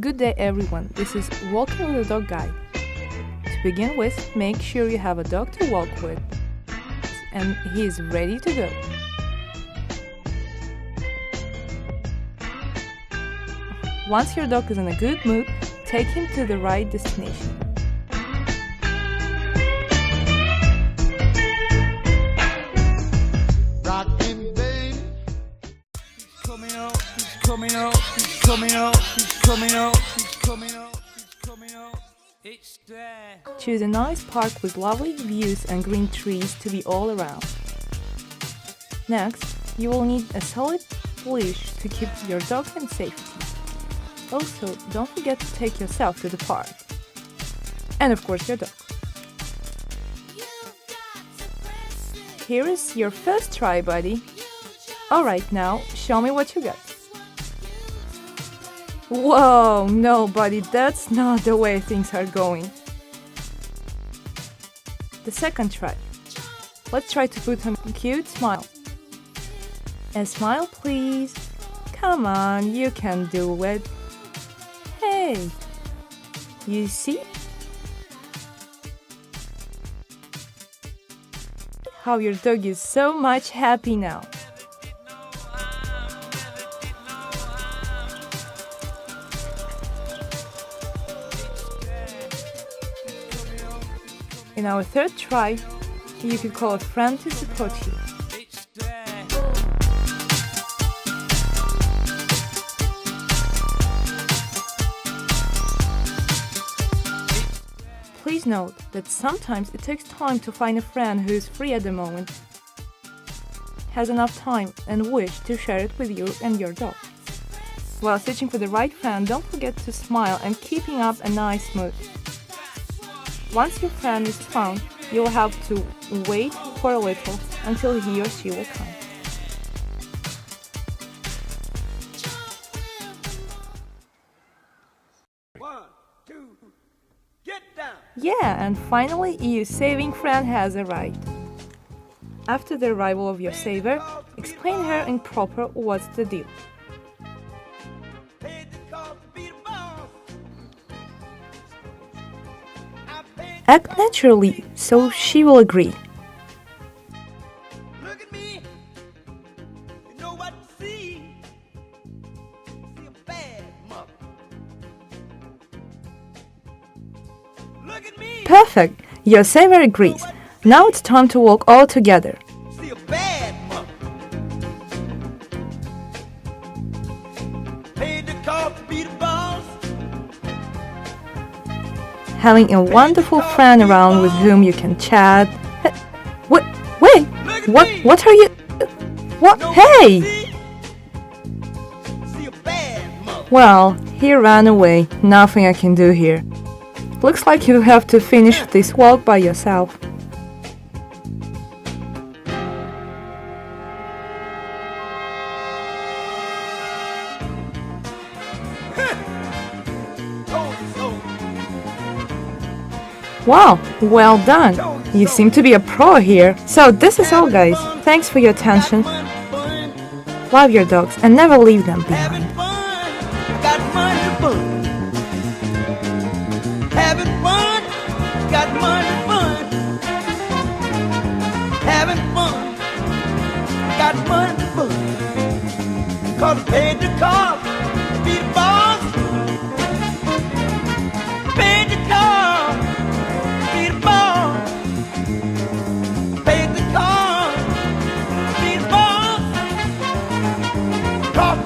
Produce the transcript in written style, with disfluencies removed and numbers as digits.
Good day everyone, this is Walking with a Dog Guide. To begin with, make sure you have a dog to walk with and he is ready to go. Once your dog is in a good mood, take him to the right destination. Rockin' baby, he's coming out, he's coming out, he's coming out, he's coming out, he's coming out, he's coming out. It's there. Choose a nice park with lovely views and green trees to be all around. Next, you will need a solid leash to keep your dog in safety. Also, don't forget to take yourself to the park. And of course your dog. Here is your first try, buddy. Alright, now show me what you got. Whoa, no buddy, that's not the way things are going. The second try. Let's try to put on a cute smile. A smile, please. Come on, you can do it. Hey, you see? How your dog is so much happy now. In our third try, you could call a friend to support you. Please note that sometimes it takes time to find a friend who is free at the moment, has enough time and wish to share it with you and your dog. While searching for the right friend, don't forget to smile and keeping up a nice mood. Once your friend is found, you will have to wait for a little until he or she will come. One, two, get down. Yeah, and finally, your saving friend has arrived. After the arrival of your saver, explain her in proper what's the deal. Paid the cost to be the boss. I paid. Act naturally, so she will agree. Look at me. You know what to see. See a bad mother. Look at me. Perfect! Your saver agrees. Now it's time to walk all together. See a bad mother. Paid the cost to be the boss. Having a wonderful friend around with whom you can chat. Wait, wait! What are you? What? Hey! See a bad mother. Well, he ran away. Nothing I can do here. Looks like you have to finish this walk by yourself. Told you so. Wow, well done. You seem to be a pro here. So this is all, guys. Thanks for your attention. Love your dogs and never leave them behind. Having fun, got money to burn. Having fun, got money to burn. Having fun, got money to burn. 'Cause I paid the cost, be the boss. Paid the cost, be the boss. Paid the cost, be the boss. Cost